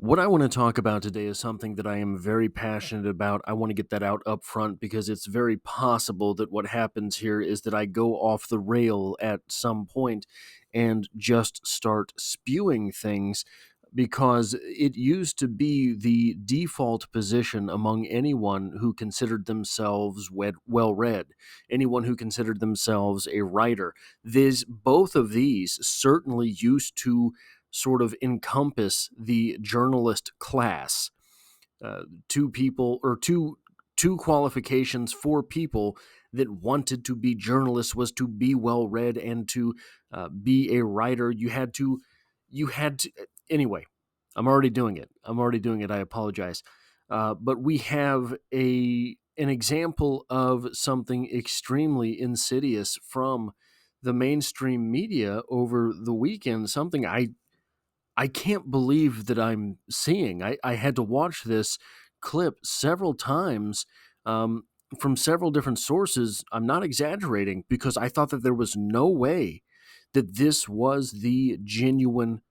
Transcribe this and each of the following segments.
What I want to talk about today is something that I am very passionate about. I want to get that out up front because it's very possible that what happens here is that I go off the rail at some point and just start spewing things because it used to be the default position among anyone who considered themselves well read, anyone who considered themselves a writer. Both of these certainly used to sort of encompass the journalist class. Two people or two qualifications for people that wanted to be journalists was to be well read and to be a writer. You had to anyway. I'm already doing it. I apologize. But we have an example of something extremely insidious from the mainstream media over the weekend. Something I can't believe that I'm seeing. I had to watch this clip several times from several different sources. I'm not exaggerating because I thought that there was no way that this was the genuine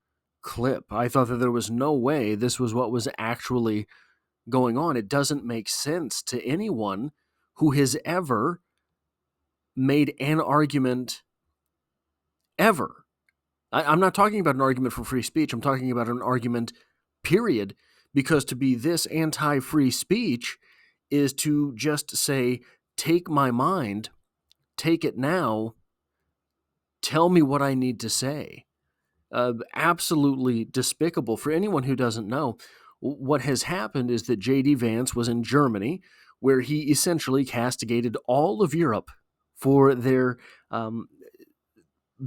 clip. I thought that there was no way this was what was actually going on. It doesn't make sense to anyone who has ever made an argument ever. I'm not talking about an argument for free speech. I'm talking about an argument, period, because to be this anti-free speech is to just say, take my mind, take it now, tell me what I need to say. Absolutely despicable. For anyone who doesn't know, what has happened is that J.D. Vance was in Germany, where he essentially castigated all of Europe for their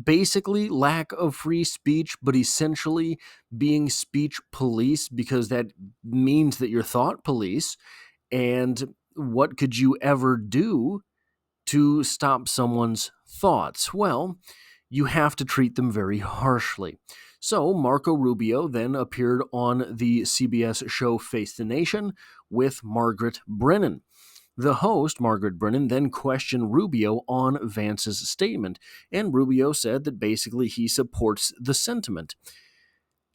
basically lack of free speech, but essentially being speech police because that means that you're thought police. And what could you ever do to stop someone's thoughts? Well, you have to treat them very harshly. So Marco Rubio then appeared on the CBS show Face the Nation with Margaret Brennan. The host, Margaret Brennan, then questioned Rubio on Vance's statement, and Rubio said that basically he supports the sentiment.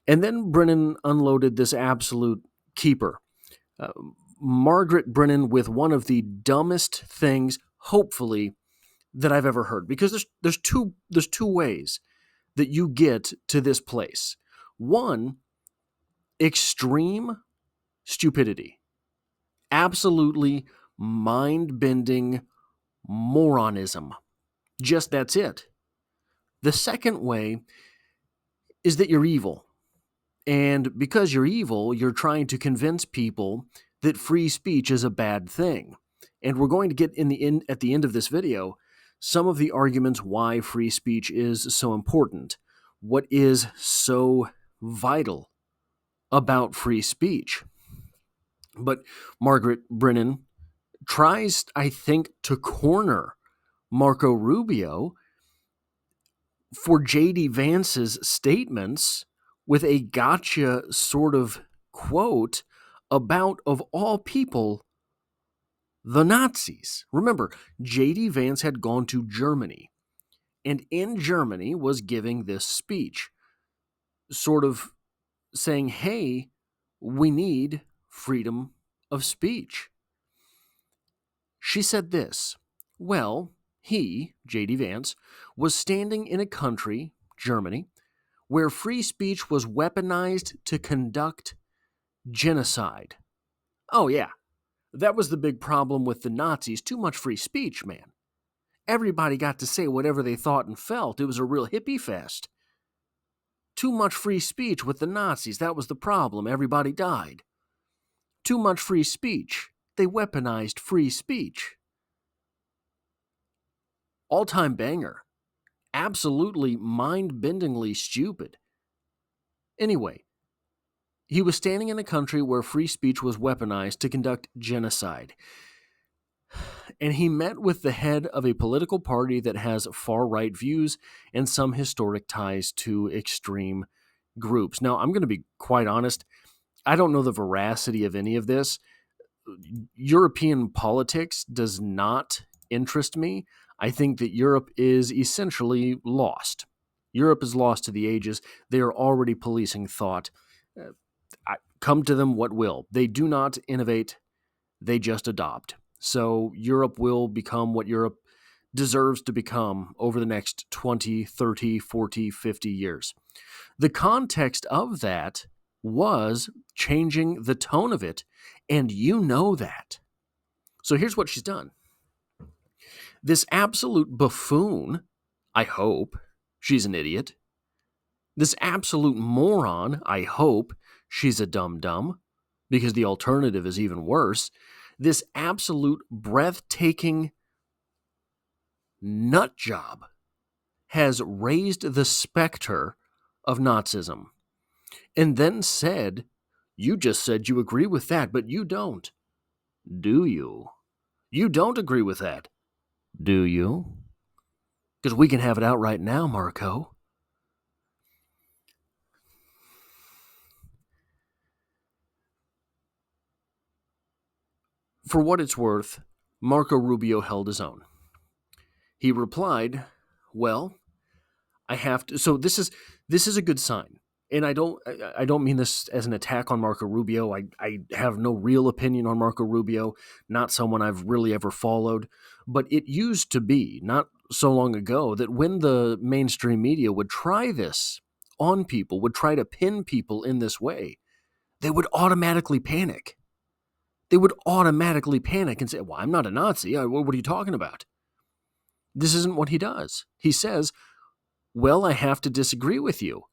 And then Brennan unloaded this absolute keeper. Uh, Margaret Brennan with one of the dumbest things, hopefully, that I've ever heard. Because there's two ways that you get to this place. One, extreme stupidity. Absolutely mind-bending moronism. Just that's it. The second way is that you're evil. And because you're evil, you're trying to convince people that free speech is a bad thing. And we're going to get at the end of this video some of the arguments why free speech is so important. What is so vital about free speech? But Margaret Brennan tries, I think, to corner Marco Rubio for J.D. Vance's statements with a gotcha sort of quote about, of all people, the Nazis. Remember, J.D. Vance had gone to Germany, and in Germany was giving this speech, sort of saying, hey, we need freedom of speech. She said this, well, he, J.D. Vance, was standing in a country, Germany, where free speech was weaponized to conduct genocide. Oh, yeah, that was the big problem with the Nazis. Too much free speech, man. Everybody got to say whatever they thought and felt. It was a real hippie fest. Too much free speech with the Nazis. That was the problem. Everybody died. Too much free speech. They weaponized free speech. All-time banger. Absolutely mind-bendingly stupid. Anyway, he was standing in a country where free speech was weaponized to conduct genocide. And he met with the head of a political party that has far-right views and some historic ties to extreme groups. Now, I'm going to be quite honest. I don't know the veracity of any of this. European politics does not interest me. I think that Europe is essentially lost. Europe is lost to the ages. They are already policing thought. come to them what will. They do not innovate, they just adopt. So Europe will become what Europe deserves to become over the next 20, 30, 40, 50 years. The context of that was changing the tone of it, and you know that. So here's what she's done. This absolute buffoon, I hope, she's an idiot. This absolute moron, I hope, she's a dum-dum, because the alternative is even worse. This absolute breathtaking nut job has raised the specter of Nazism and then said, you just said you agree with that, but you don't. Do you? You don't agree with that. Do you? Because we can have it out right now, Marco. For what it's worth, Marco Rubio held his own. He replied, well, I have to. So this is a good sign. And I don't mean this as an attack on Marco Rubio. I have no real opinion on Marco Rubio, not someone I've really ever followed. But it used to be, not so long ago, that when the mainstream media would try this on people, would try to pin people in this way, they would automatically panic. They would automatically panic and say, well, I'm not a Nazi. What are you talking about? This isn't what he does. He says, well, I have to disagree with you.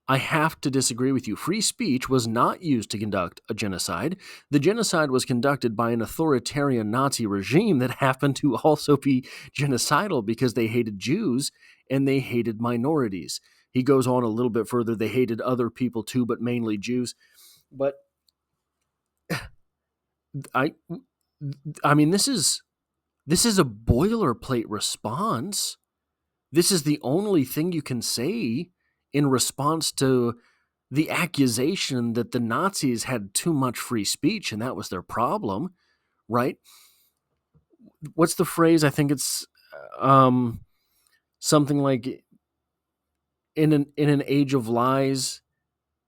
I have to disagree with you. Free speech was not used to conduct a genocide. The genocide was conducted by an authoritarian Nazi regime that happened to also be genocidal because they hated Jews and they hated minorities. He goes on a little bit further. They hated other people too, but mainly Jews. But I mean, this is a boilerplate response. This is the only thing you can say in response to the accusation that the Nazis had too much free speech and that was their problem, right? What's the phrase? I think it's something like, in an age of lies,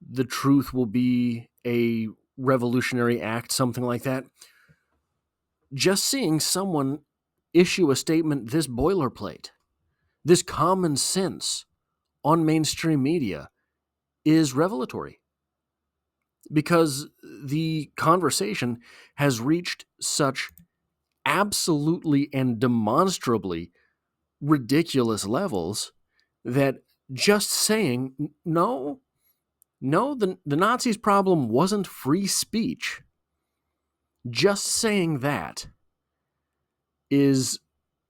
the truth will be a revolutionary act, something like that. Just seeing someone issue a statement this boilerplate, this common sense on mainstream media is revelatory, because the conversation has reached such absolutely and demonstrably ridiculous levels that just saying, no, the Nazis' problem wasn't free speech, just saying that is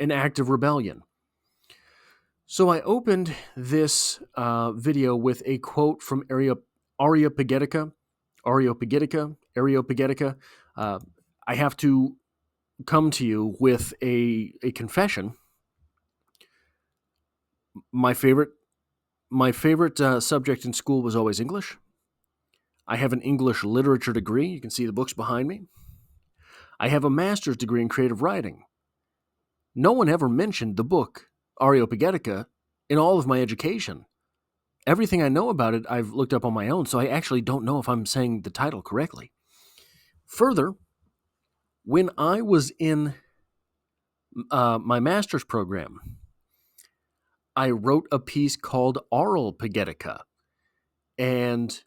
an act of rebellion. So I opened this video with a quote from Areopagitica. I have to come to you with a confession. My favorite subject in school was always English. I have an English literature degree. You can see the books behind me. I have a master's degree in creative writing. No one ever mentioned the book Areopagitica in all of my education. Everything I know about it, I've looked up on my own, so I actually don't know if I'm saying the title correctly. Further, when I was in my master's program, I wrote a piece called Areopagitica, and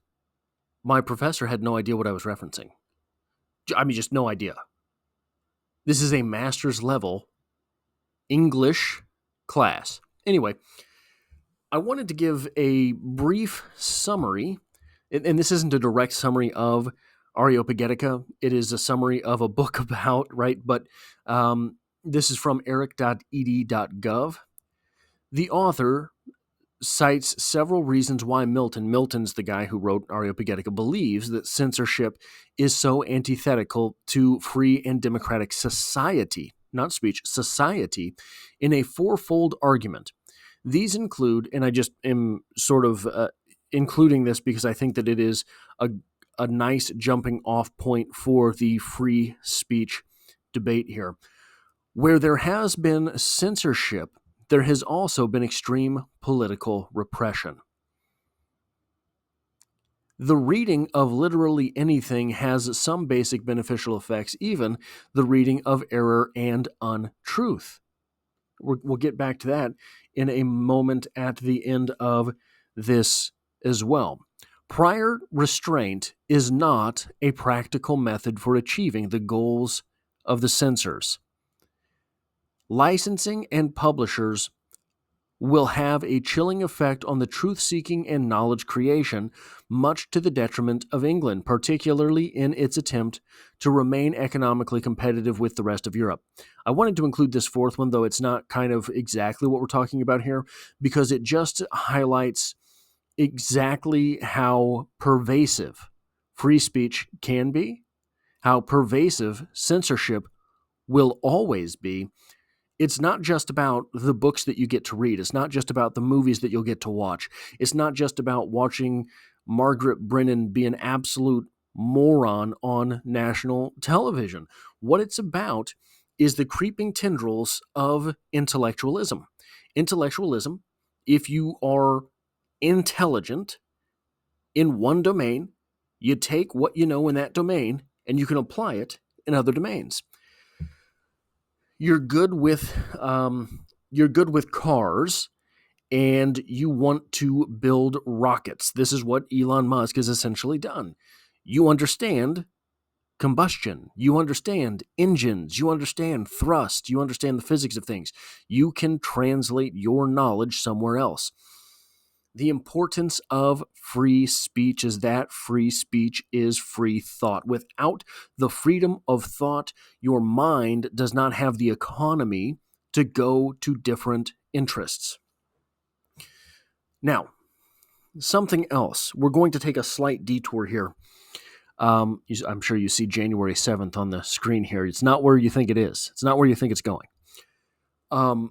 my professor had no idea what I was referencing. I mean, just no idea. This is a master's level English class. Anyway, I wanted to give a brief summary, and this isn't a direct summary of Areopagitica. It is a summary of a book about, right? But this is from eric.ed.gov. The author cites several reasons why Milton's the guy who wrote Areopagitica, believes that censorship is so antithetical to free and democratic society, not speech, society, in a fourfold argument. These include, and I just am sort of including this because I think that it is a nice jumping off point for the free speech debate here. Where there has been censorship, there has also been extreme political repression. The reading of literally anything has some basic beneficial effects, even the reading of error and untruth. We'll get back to that in a moment at the end of this as well. Prior restraint is not a practical method for achieving the goals of the censors. Licensing and publishers will have a chilling effect on the truth-seeking and knowledge creation, much to the detriment of England, particularly in its attempt to remain economically competitive with the rest of Europe. I wanted to include this fourth one, though it's not kind of exactly what we're talking about here, because it just highlights exactly how pervasive free speech can be, how pervasive censorship will always be. It's not just about the books that you get to read. It's not just about the movies that you'll get to watch. It's not just about watching Margaret Brennan be an absolute moron on national television. What it's about is the creeping tendrils of intellectualism. Intellectualism, if you are intelligent in one domain, you take what you know in that domain and you can apply it in other domains. You're good with cars, and you want to build rockets. This is what Elon Musk has essentially done. You understand combustion, you understand engines, you understand thrust, you understand the physics of things. You can translate your knowledge somewhere else. The importance of free speech is that free speech is free thought. Without the freedom of thought, your mind does not have the economy to go to different interests. Now, something else. We're going to take a slight detour here. I'm sure you see January 7th on the screen here. It's not where you think it is. It's not where you think it's going. A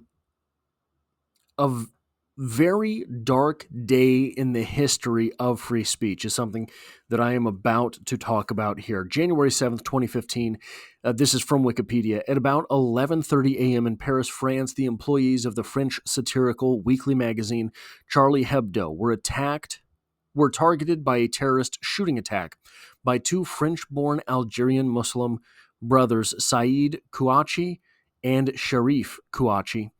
very dark day in the history of free speech is something that I am about to talk about here. January 7th, 2015, this is from Wikipedia. At about 11:30 a.m. in Paris, France, the employees of the French satirical weekly magazine Charlie Hebdo were targeted by a terrorist shooting attack by two French-born Algerian Muslim brothers, Saeed Kouachi and Sharif Kouachi.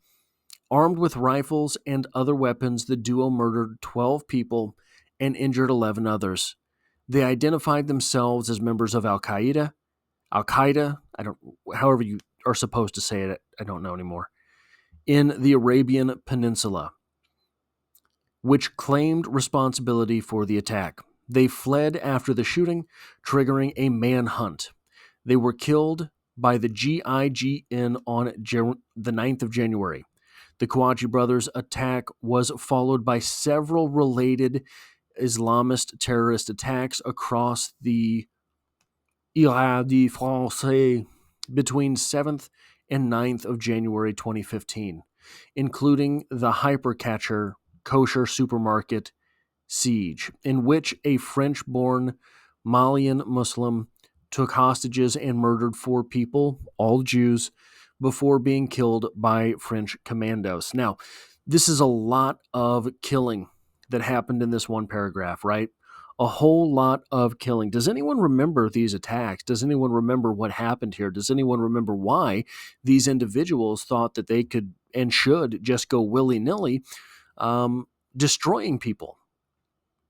Armed with rifles and other weapons, the duo murdered 12 people and injured 11 others. They identified themselves as members of Al-Qaeda, however you are supposed to say it, I don't know anymore, in the Arabian Peninsula, which claimed responsibility for the attack. They fled after the shooting, triggering a manhunt. They were killed by the GIGN on the 9th of January. The Kouachi brothers' attack was followed by several related Islamist terrorist attacks across the Ile de France between 7th and 9th of January 2015, including the Hypercatcher kosher supermarket siege, in which a French-born Malian Muslim took hostages and murdered 4 people, all Jews, before being killed by French commandos. Now, this is a lot of killing that happened in this one paragraph, right? A whole lot of killing. Does anyone remember these attacks? Does anyone remember what happened here? Does anyone remember why these individuals thought that they could and should just go willy-nilly destroying people?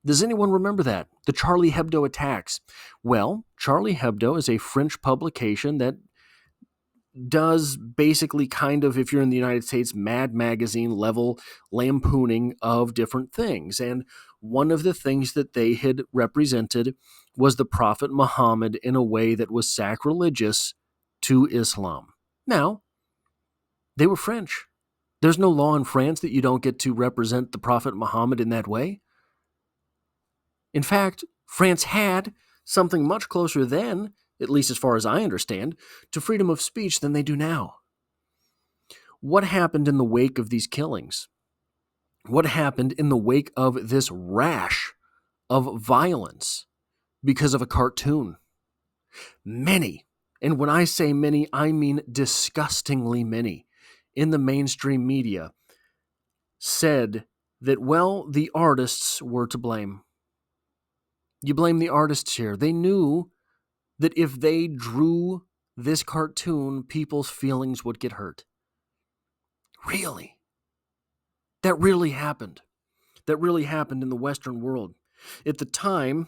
Does anyone remember that? The Charlie Hebdo attacks. Well, Charlie Hebdo is a French publication that does basically kind of, if you're in the United States, Mad Magazine level lampooning of different things. And one of the things that they had represented was the Prophet Muhammad in a way that was sacrilegious to Islam. Now, they were French. There's no law in France that you don't get to represent the Prophet Muhammad in that way. In fact, France had something much closer then, at least as far as I understand, to freedom of speech than they do now. What happened in the wake of these killings? What happened in the wake of this rash of violence because of a cartoon? Many, and when I say many, I mean disgustingly many, in the mainstream media said that, well, the artists were to blame. You blame the artists here. They knew that if they drew this cartoon, people's feelings would get hurt. Really? That really happened. That really happened in the Western world. At the time,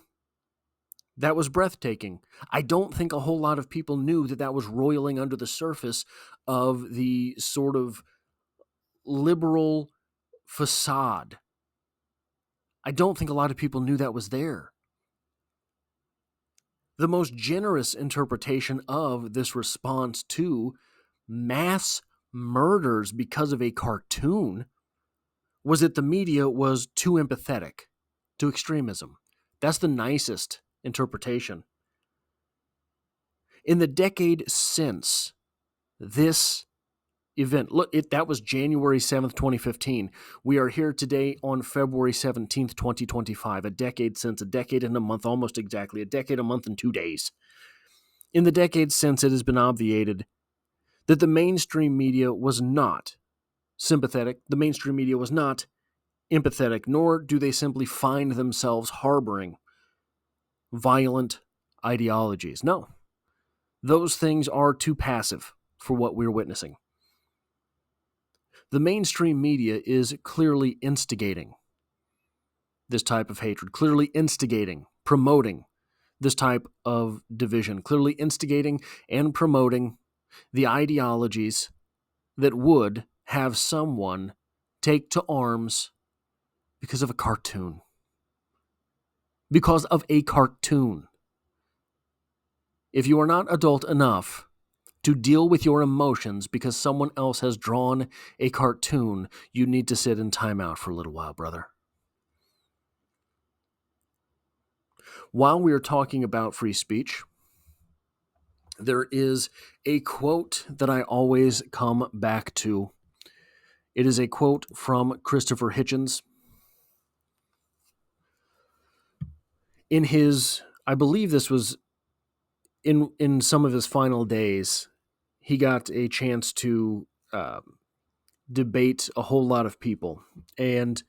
that was breathtaking. I don't think a whole lot of people knew that that was roiling under the surface of the sort of liberal facade. I don't think a lot of people knew that was there. The most generous interpretation of this response to mass murders because of a cartoon was that the media was too empathetic to extremism. That's the nicest interpretation. In the decade since this event, look, that was January 7th, 2015. We are here today on February 17th, 2025, a decade since, a decade and a month, almost exactly, a decade, a month, and 2 days. In the decades since, it has been obviated that the mainstream media was not sympathetic, the mainstream media was not empathetic, nor do they simply find themselves harboring violent ideologies. No, those things are too passive for what we're witnessing. The mainstream media is clearly instigating this type of hatred, clearly instigating, promoting this type of division, clearly instigating and promoting the ideologies that would have someone take to arms because of a cartoon. Because of a cartoon. If you are not adult enough to deal with your emotions because someone else has drawn a cartoon, you need to sit in timeout for a little while, brother. While we are talking about free speech, there is a quote that I always come back to. It is a quote from Christopher Hitchens. In his, I believe this was in some of his final days, he got a chance to debate a whole lot of people. And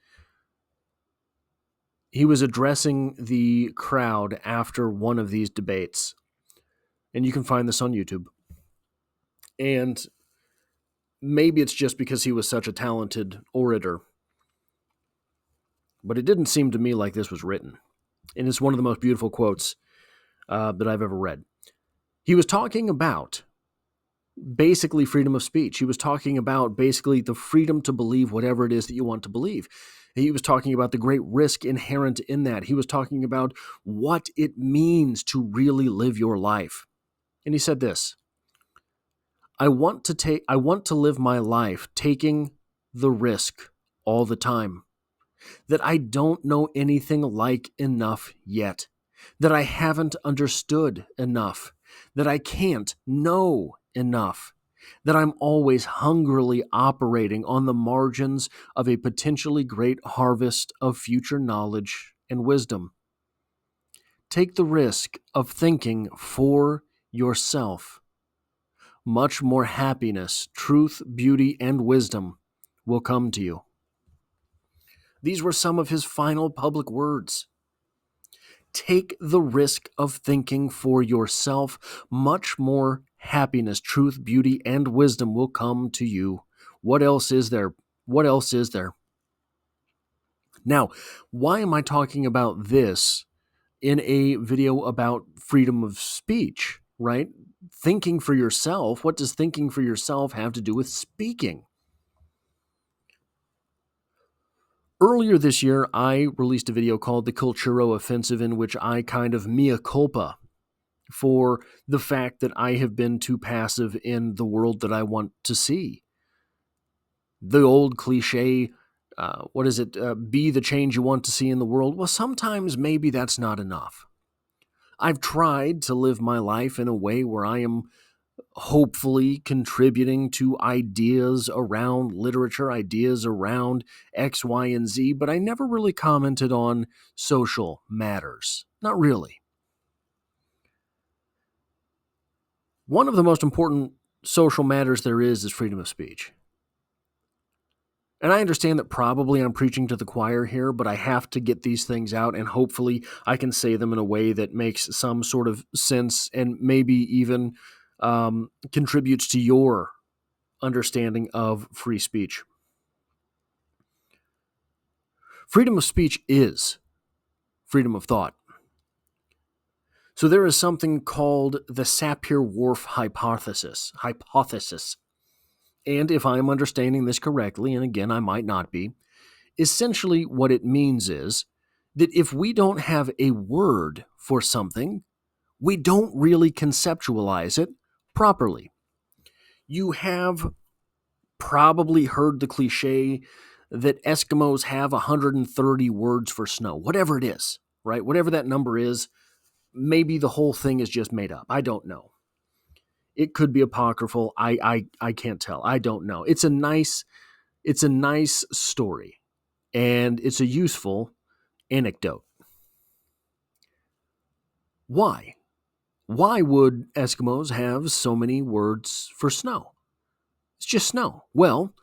he was addressing the crowd after one of these debates. And you can find this on YouTube. And maybe it's just because he was such a talented orator, but it didn't seem to me like this was written. And it's one of the most beautiful quotes that I've ever read. He was talking about basically freedom of speech. He was talking about basically the freedom to believe whatever it is that you want to believe. He was talking about the great risk inherent in that. He was talking about what it means to really live your life. And he said this: I want to live my life taking the risk all the time. That I don't know anything like enough yet. That I haven't understood enough. That I can't know enough. That I'm always hungrily operating on the margins of a potentially great harvest of future knowledge and wisdom. Take the risk of thinking for yourself. Much more happiness, truth, beauty, and wisdom will come to you. These were some of his final public words. Take the risk of thinking for yourself. Much more happiness, truth, beauty, and wisdom will come to you. What else is there? What else is there? Now, why am I talking about this in a video about freedom of speech, right? Thinking for yourself. What does thinking for yourself have to do with speaking? Earlier this year, I released a video called The Culturo Offensive, in which I kind of mea culpa for the fact that I have been too passive in the world that I want to see. The old cliche, be the change you want to see in the world. Well, sometimes maybe that's not enough. I've tried to live my life in a way where I am hopefully contributing to ideas around literature, ideas around X, Y, and Z, but I never really commented on social matters. Not really. One of the most important social matters there is freedom of speech. And I understand that probably I'm preaching to the choir here, but I have to get these things out, and hopefully I can say them in a way that makes some sort of sense and maybe even contributes to your understanding of free speech. Freedom of speech is freedom of thought. So there is something called the Sapir-Whorf hypothesis. And if I'm understanding this correctly, and again, I might not be, essentially what it means is that if we don't have a word for something, we don't really conceptualize it properly. You have probably heard the cliche that Eskimos have 130 words for snow, whatever it is, right? Whatever that number is, maybe the whole thing is just made up. I don't know. It could be apocryphal. I can't tell. I don't know. It's a nice story, and it's a useful anecdote. Why? Why would Eskimos have so many words for snow? It's just snow. Well,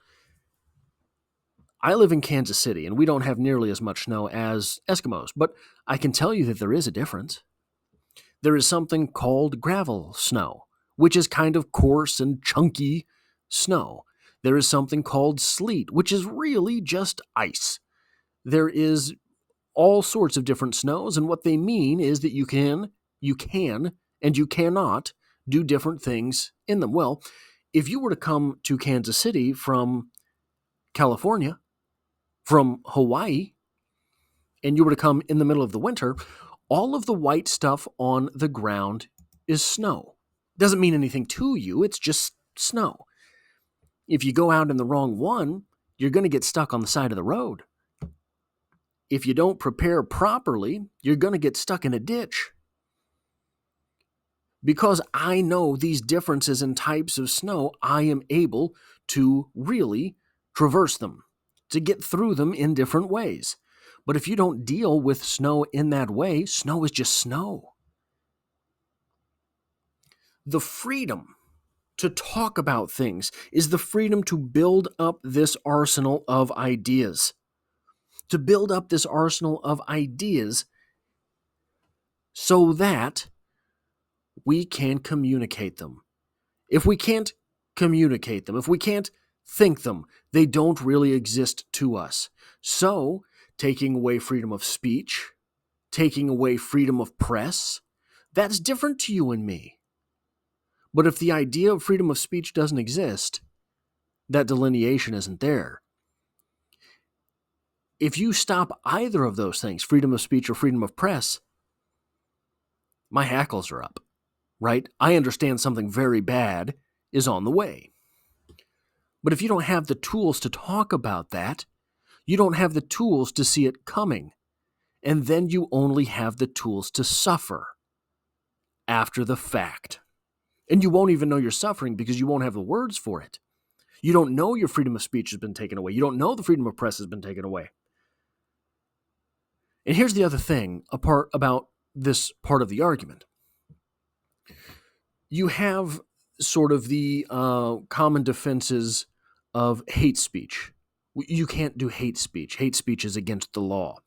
I live in Kansas City, and we don't have nearly as much snow as Eskimos, but I can tell you that there is a difference. There is something called gravel snow, which is kind of coarse and chunky snow. There is something called sleet, which is really just ice. There is all sorts of different snows, and what they mean is that you can, and you cannot do different things in them. Well, if you were to come to Kansas City from California, from Hawaii, and you were to come in the middle of the winter, all of the white stuff on the ground is snow. Doesn't mean anything to you, it's just snow. If you go out in the wrong one, you're going to get stuck on the side of the road. If you don't prepare properly, you're going to get stuck in a ditch. Because I know these differences in types of snow, I am able to really traverse them, to get through them in different ways. But if you don't deal with snow in that way, snow is just snow. The freedom to talk about things is the freedom to build up this arsenal of ideas. To build up this arsenal of ideas so that we can communicate them. If we can't communicate them, if we can't think them, they don't really exist to us. So, taking away freedom of speech, taking away freedom of press, that's different to you and me. But if the idea of freedom of speech doesn't exist, that delineation isn't there. If you stop either of those things, freedom of speech or freedom of press, my hackles are up, right? I understand something very bad is on the way. But if you don't have the tools to talk about that, you don't have the tools to see it coming. And then you only have the tools to suffer after the fact. And you won't even know you're suffering because you won't have the words for it. You don't know your freedom of speech has been taken away. You don't know the freedom of press has been taken away. And here's the other thing about this part of the argument. You have sort of the common defenses of hate speech. You can't do hate speech. Hate speech is against the law.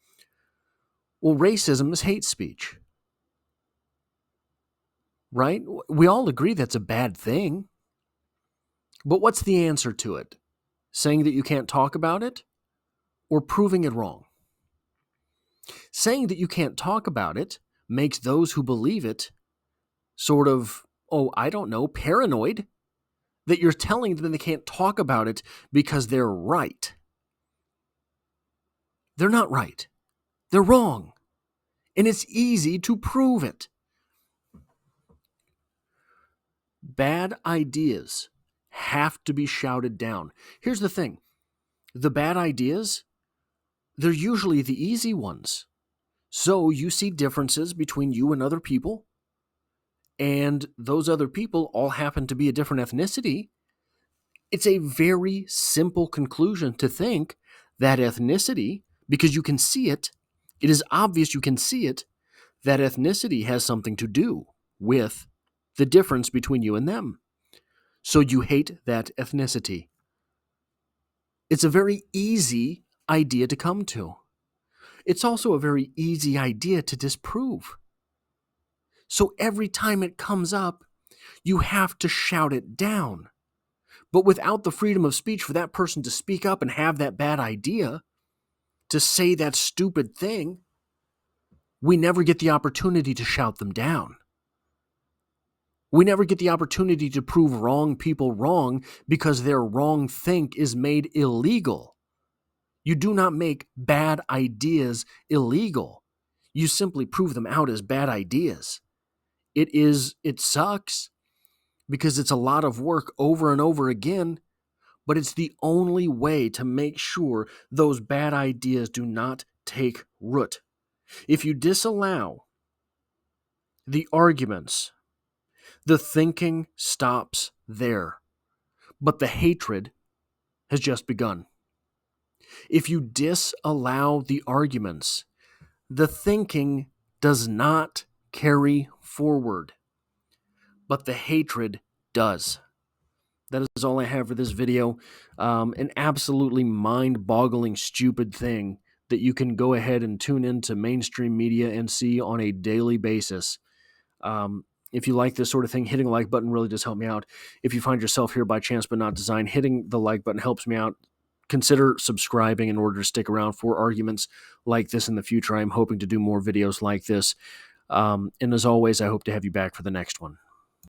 Well, racism is hate speech. Right? We all agree that's a bad thing. But what's the answer to it? Saying that you can't talk about it? Or proving it wrong? Saying that you can't talk about it makes those who believe it sort of, paranoid that you're telling them they can't talk about it because they're right. They're not right. They're wrong. And it's easy to prove it. Bad ideas have to be shouted down. Here's the thing. The bad ideas, they're usually the easy ones. So you see differences between you and other people, and those other people all happen to be a different ethnicity. It's a very simple conclusion to think that ethnicity, because you can see it, it is obvious you can see it, that ethnicity has something to do with the difference between you and them. So you hate that ethnicity. It's a very easy idea to come to. It's also a very easy idea to disprove. So every time it comes up, you have to shout it down. But without the freedom of speech for that person to speak up and have that bad idea, to say that stupid thing, we never get the opportunity to shout them down. We never get the opportunity to prove wrong people wrong because their wrong think is made illegal. You do not make bad ideas illegal. You simply prove them out as bad ideas. It sucks because it's a lot of work over and over again, but it's the only way to make sure those bad ideas do not take root. If you disallow the arguments, the thinking stops there, but the hatred has just begun. If you disallow the arguments, the thinking does not carry forward, but the hatred does. That is all I have for this video. An absolutely mind-boggling, stupid thing that you can go ahead and tune into mainstream media and see on a daily basis. If you like this sort of thing, hitting the like button really does help me out. If you find yourself here by chance but not design, hitting the like button helps me out. Consider subscribing in order to stick around for arguments like this in the future. I'm hoping to do more videos like this. And as always, I hope to have you back for the next one.